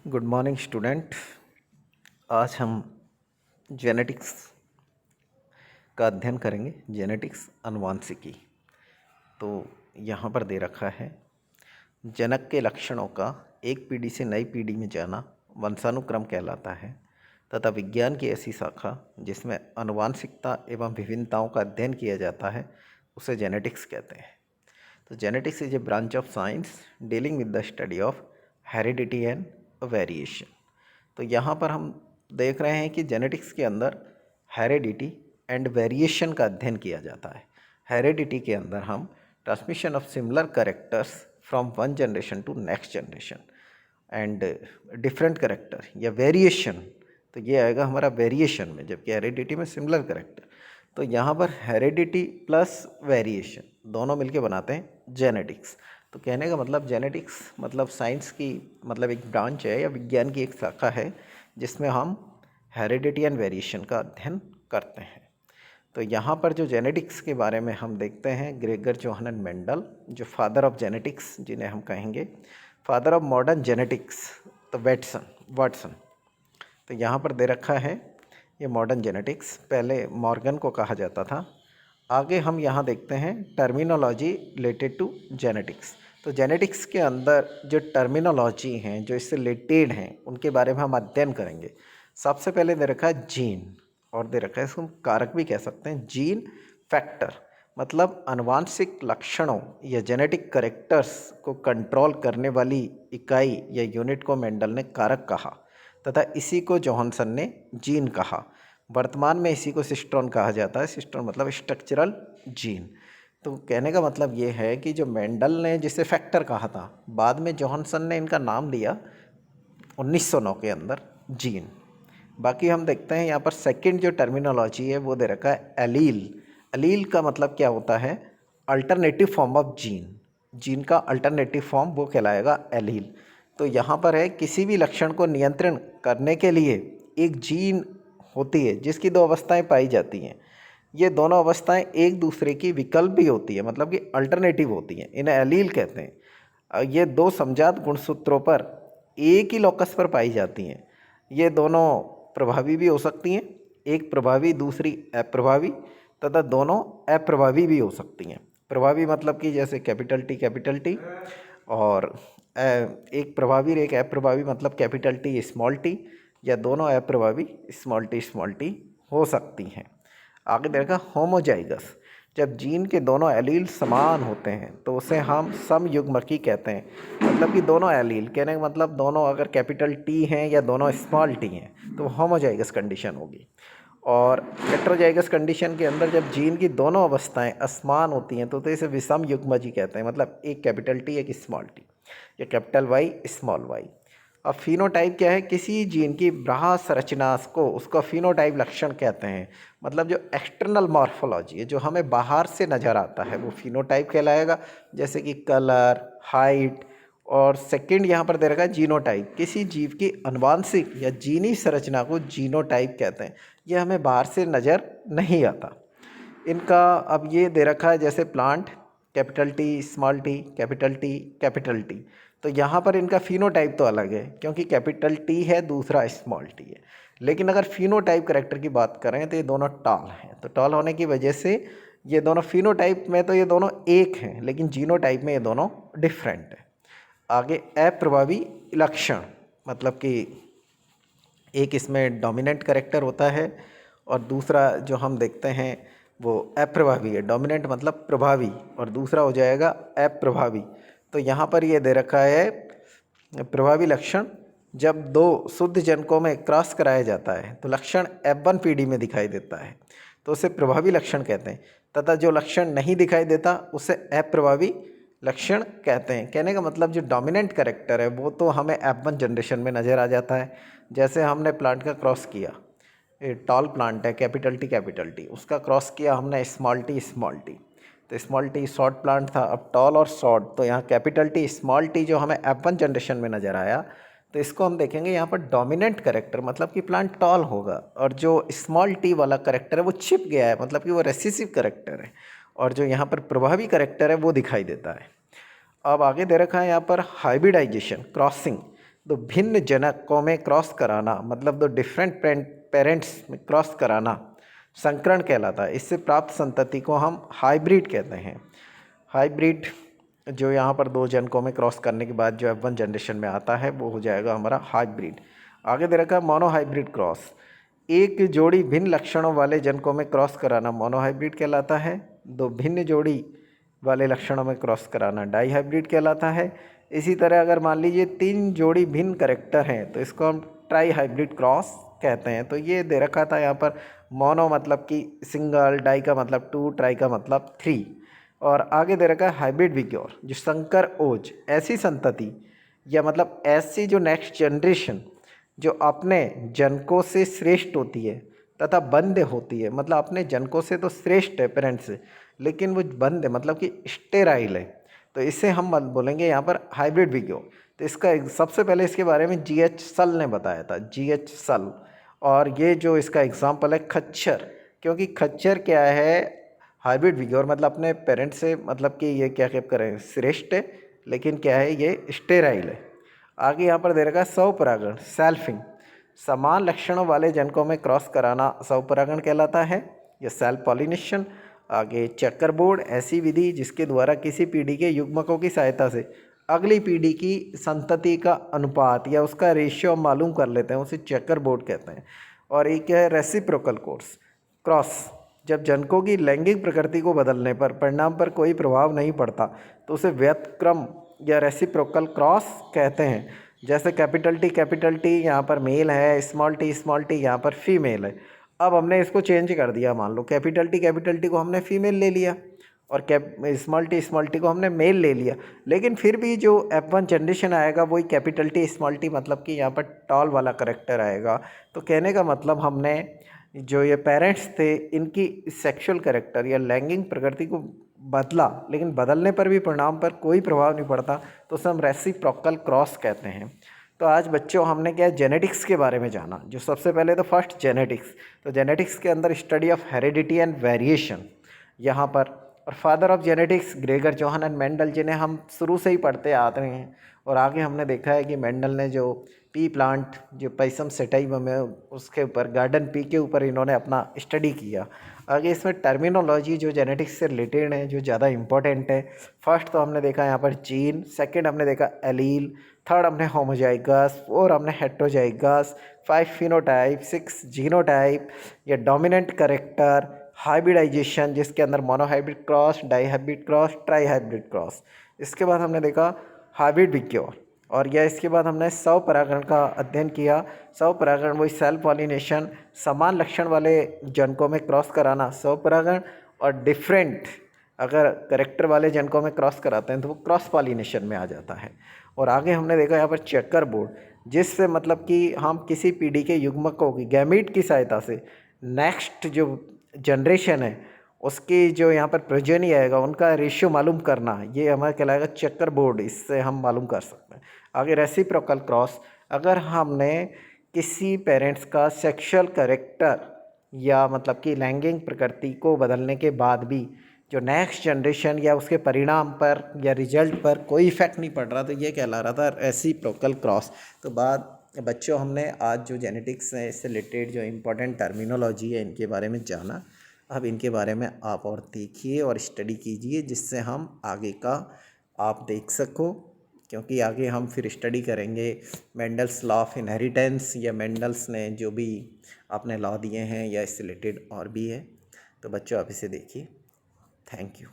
Good morning student. आज हम genetics का अध्ययन करेंगे। जेनेटिक्स अनुवांशिकी। तो यहाँ पर दे रखा है, जनक के लक्षणों का एक पीढ़ी से नई पीढ़ी में जाना वंशानुक्रम कहलाता है तथा विज्ञान की ऐसी शाखा जिसमें अनुवांशिकता एवं विभिन्नताओं का अध्ययन किया जाता है उसे जेनेटिक्स कहते हैं। तो genetics is a branch of science dealing with the study of heredity and variation. तो यहाँ पर हम देख रहे हैं कि जेनेटिक्स के अंदर हेरिडिटी एंड वेरिएशन का अध्ययन किया जाता है। हेरिडिटी के अंदर हम transmission of similar characters from one generation to next generation and different character या वेरिएशन, तो ये आएगा हमारा वेरिएशन में, जबकि हेरिडिटी में सिमिलर कैरेक्टर। तो यहाँ पर हेरिडिटी प्लस वेरिएशन दोनों मिलके बनाते हैं जेनेटिक्स। तो कहने का मतलब जेनेटिक्स मतलब साइंस की मतलब एक ब्रांच है या विज्ञान की एक शाखा है जिसमें हम हेरिडिटी एंड वेरिएशन का अध्ययन करते हैं। तो यहाँ पर जो जेनेटिक्स के बारे में हम देखते हैं, ग्रेगर जोहानन मेंडल जो फादर ऑफ जेनेटिक्स जिन्हें हम कहेंगे, फादर ऑफ मॉडर्न जेनेटिक्स, तो वाटसन। तो यहाँ पर दे रखा है ये मॉडर्न जेनेटिक्स, पहले मॉर्गन को कहा जाता था। आगे हम यहाँ देखते हैं टर्मिनोलॉजी रिलेटेड टू जेनेटिक्स। तो जेनेटिक्स के अंदर जो टर्मिनोलॉजी हैं जो इससे रिलेटेड हैं उनके बारे में हम अध्ययन करेंगे। सबसे पहले दे रखा है जीन, और दे रखा है इसको हम कारक भी कह सकते हैं। जीन फैक्टर मतलब अनुवांशिक लक्षणों या जेनेटिक करेक्टर्स को कंट्रोल करने वाली इकाई या यूनिट को मेंडल ने कारक कहा तथा इसी को जोहानसन ने जीन कहा। वर्तमान में इसी को सिस्ट्रॉन कहा जाता है। सिस्ट्रॉन मतलब स्ट्रक्चरल जीन। तो कहने का मतलब ये है कि जो मेंडल ने जिसे फैक्टर कहा था, बाद में जोहानसन ने इनका नाम दिया 1909 के अंदर जीन। बाकी हम देखते हैं यहाँ पर सेकंड जो टर्मिनोलॉजी है वो दे रखा है एलील। एलील का मतलब क्या होता है? Alternative form of gene. Gene का अल्टरनेटिव फॉर्म वो कहलाएगा एलील। तो यहाँ पर है किसी भी लक्षण को नियंत्रण करने के लिए एक जीन होती है जिसकी दो अवस्थाएं पाई जाती हैं। ये दोनों अवस्थाएं एक दूसरे की विकल्प भी होती है, मतलब कि अल्टरनेटिव होती हैं, इन्हें एलील कहते हैं। ये दो समजात गुणसूत्रों पर एक ही लोकस पर पाई जाती हैं। ये दोनों प्रभावी भी हो सकती हैं, एक प्रभावी दूसरी अप्रभावी, तथा दोनों अप्रभावी भी हो सकती हैं। प्रभावी मतलब कि जैसे कैपिटल टी और एक प्रभावी और एक अप्रभावी मतलब कैपिटल टी स्मॉल टी, या दोनों अप्रभावी स्मॉल टी हो सकती हैं। आगे देखा होमोजाइगस, जब जीन के दोनों एलील समान होते हैं तो उसे हम समयुग्मकी कहते हैं। मतलब कि दोनों एलील, कहने का मतलब दोनों अगर कैपिटल टी हैं या दोनों स्मॉल टी हैं तो होमोजाइगस कंडीशन होगी। और हेटेरोजाइगस कंडीशन के अंदर जब जीन की दोनों अवस्थाएं असमान होती हैं तो इसे विषम युग्मजी कहते हैं। मतलब एक कैपिटल टी एक स्मॉल टी, या कैपिटल वाई स्मॉल वाई। अब फिनोटाइप क्या है? किसी जीन की बाह्य संरचना को उसका फिनोटाइप लक्षण कहते हैं। मतलब जो एक्सटर्नल मॉर्फोलॉजी है जो हमें बाहर से नज़र आता है वो फिनोटाइप कहलाएगा, जैसे कि कलर, हाइट। और सेकंड यहाँ पर दे रखा है जीनोटाइप, किसी जीव की अनुवांशिक या जीनी संरचना को जीनोटाइप कहते हैं। ये हमें बाहर से नज़र नहीं आता। इनका अब ये दे रखा है जैसे plant capital T small T capital T. तो यहाँ पर इनका फिनोटाइप तो अलग है क्योंकि कैपिटल टी है दूसरा स्मॉल टी है। लेकिन अगर फिनोटाइप करेक्टर की बात करें तो ये दोनों टॉल हैं। तो टॉल होने की वजह से ये दोनों फिनोटाइप में तो ये दोनों एक हैं, लेकिन जीनोटाइप में ये दोनों डिफरेंट है। आगे अप्रभावी लक्षण मतलब कि एक इसमें डोमिनेंट करेक्टर होता है और दूसरा जो हम देखते हैं वो अप्रभावी है। डोमिनेंट मतलब प्रभावी और दूसरा हो जाएगा अप्रभावी। तो यहाँ पर ये दे रखा है प्रभावी लक्षण, जब दो शुद्ध जनकों में क्रॉस कराया जाता है तो लक्षण F1 पीढ़ी में दिखाई देता है तो उसे प्रभावी लक्षण कहते हैं, तथा जो लक्षण नहीं दिखाई देता उसे अप्रभावी लक्षण कहते हैं। कहने का मतलब जो डोमिनेंट कैरेक्टर है वो तो हमें F1 जनरेशन में नज़र आ जाता है। जैसे हमने प्लांट का क्रॉस किया, ये टॉल प्लांट है कैपिटल टी, उसका क्रॉस किया हमने स्मॉल टी, तो स्मॉल टी शॉर्ट प्लांट था, अब टॉल और शॉर्ट, तो यहाँ कैपिटल टी स्मॉल टी जो हमें F1 जनरेशन में नज़र आया तो इसको हम देखेंगे यहाँ पर डोमिनेंट करेक्टर मतलब कि प्लांट टॉल होगा, और जो स्मॉल टी वाला करेक्टर है वो छिप गया है मतलब कि वो रेसिसिव करेक्टर है, और जो यहाँ पर प्रभावी करेक्टर है वो दिखाई देता है। अब आगे दे रखा है यहाँ पर हाइब्रिडाइजेशन क्रॉसिंग, तो भिन्न जनकों में क्रॉस कराना, मतलब दो डिफरेंट पेरेंट्स में क्रॉस कराना संकरण कहलाता है। इससे प्राप्त संतति को हम हाइब्रिड कहते हैं। हाइब्रिड जो यहाँ पर दो जनकों में क्रॉस करने के बाद जो F1 जनरेशन में आता है वो हो जाएगा हमारा हाइब्रिड। आगे दे रखा है मोनोहाइब्रिड क्रॉस, एक जोड़ी भिन्न लक्षणों वाले जनकों में क्रॉस कराना मोनोहाइब्रिड कहलाता है। दो भिन्न जोड़ी वाले लक्षणों में क्रॉस कराना डाईहाइब्रिड कहलाता है। इसी तरह अगर मान लीजिए 3 जोड़ी भिन्न कैरेक्टर हैं तो इसको हम ट्राई हाइब्रिड क्रॉस कहते हैं। तो ये दे रखा था यहाँ पर मोनो मतलब कि सिंगल, डाई का मतलब 2, ट्राई का मतलब 3। और आगे दे रखा है हाइब्रिड विग्योर, जो संकर ओज ऐसी संतति या मतलब ऐसी जो नेक्स्ट जनरेशन जो अपने जनकों से श्रेष्ठ होती है तथा बंद होती है, मतलब अपने जनकों से तो श्रेष्ठ है पेरेंट्स से, लेकिन वो बंद है मतलब कि स्टेराइल है, तो इसे हम बोलेंगे यहाँ पर हाइब्रिड विग्योर। तो इसका सबसे पहले इसके बारे में GH सल ने बताया था, GH सल। और ये जो इसका एग्जाम्पल है खच्चर, क्योंकि खच्चर क्या है, हाइब्रिड विग्योर मतलब अपने पेरेंट्स से मतलब कि ये क्या करें श्रेष्ठ है, लेकिन क्या है ये स्टेराइल है। आगे यहाँ पर दे रखा है स्वपरागण सेल्फिंग, समान लक्षणों वाले जनकों में क्रॉस कराना स्वपरागण कहलाता है या सेल्फ पॉलिनेशन। आगे चेकर बोर्ड, ऐसी विधि जिसके द्वारा किसी पीढ़ी के युग्मकों की सहायता से अगली पीढ़ी की संतति का अनुपात या उसका रेशियो मालूम कर लेते हैं, उसे चेकर बोर्ड कहते हैं। और एक है रेसिप्रोकल क्रॉस, जब जनकों की लैंगिक प्रकृति को बदलने पर परिणाम पर कोई प्रभाव नहीं पड़ता तो उसे व्युत्क्रम या रेसिप्रोकल क्रॉस कहते हैं। जैसे कैपिटल टी यहाँ पर मेल है, स्मॉल टी यहाँ पर फीमेल है। अब हमने इसको चेंज कर दिया, मान लो कैपिटल टी को हमने फीमेल ले लिया और स्मॉल टी को हमने मेल ले लिया, लेकिन फिर भी जो F1 जनरेशन आएगा वही कैपिटल टी स्मॉल टी मतलब कि यहाँ पर टॉल वाला करेक्टर आएगा। तो कहने का मतलब हमने जो ये पेरेंट्स थे इनकी सेक्सुअल कैरेक्टर या लैंगिक प्रकृति को बदला, लेकिन बदलने पर भी परिणाम पर कोई प्रभाव नहीं पड़ता, तो उसे हम रेसिप्रोकल क्रॉस कहते हैं। तो आज बच्चों हमने क्या जेनेटिक्स के बारे में जाना, जो सबसे पहले तो फर्स्ट जेनेटिक्स। तो जेनेटिक्स के अंदर study of heredity and variation यहाँ पर, और father of genetics Gregor Johann and Mendel, जिन्हें हम शुरू से ही पढ़ते आते हैं। और आगे हमने देखा है कि मेंडल ने जो पी प्लांट जो पैसम सेटाइवम है उसके ऊपर, गार्डन पी के ऊपर इन्होंने अपना स्टडी किया। आगे इसमें टर्मिनोलॉजी जो जेनेटिक्स से रिलेटेड है जो ज़्यादा इंपॉर्टेंट है। फर्स्ट तो हमने देखा यहाँ पर जीन, सेकंड हमने देखा एलील, थर्ड हमने होमोजाइगस, फोर हमने हेट्रोजाइगस, 5 फिनोटाइप, 6 जीनोटाइप या डोमिनेंट करेक्टर, हाइब्रिडाइजेशन जिसके अंदर monohybrid cross, dihybrid cross, trihybrid cross. इसके बाद हमने देखा हाइब्रिड विग्योर, और यह इसके बाद हमने स्वपरागण का अध्ययन किया। स्वपरागण वही सेल्फ पॉलिनेशन, समान लक्षण वाले जनकों में क्रॉस कराना स्वपरागण, और डिफरेंट अगर करेक्टर वाले जनकों में क्रॉस कराते हैं तो वो क्रॉस पॉलिनेशन में आ जाता है। और आगे हमने देखा यहाँ पर चेकर बोर्ड, जिससे मतलब कि हम किसी पीढ़ी के युग्मकों की गैमीट की सहायता से नेक्स्ट जो जनरेशन है उसकी जो यहाँ पर प्रोजेनी आएगा उनका रेशियो मालूम करना, ये हमारा कहलाएगा चेकर बोर्ड, इससे हम मालूम कर सकते हैं। आगे रेसिप्रोकल क्रॉस, अगर हमने किसी पेरेंट्स का सेक्सुअल कैरेक्टर या मतलब कि लैंगिक प्रकृति को बदलने के बाद भी जो नेक्स्ट जनरेशन या उसके परिणाम पर या रिजल्ट पर कोई इफेक्ट नहीं पड़ रहा, तो ये कहला रहा था रेसिप्रोकल क्रॉस। तो बच्चों हमने आज जो जेनेटिक्स है इससे रिलेटेड जो इम्पोर्टेंट टर्मिनोलॉजी है इनके बारे में जाना। अब इनके बारे में आप और देखिए और स्टडी कीजिए, जिससे हम आगे का आप देख सको, क्योंकि आगे हम फिर स्टडी करेंगे मेंडल्स लॉ ऑफ इनहेरिटेंस या मेंडल्स ने जो भी अपने लॉ दिए हैं या इससे रिलेटेड और भी है। तो बच्चों आप इसे देखिए। Thank you.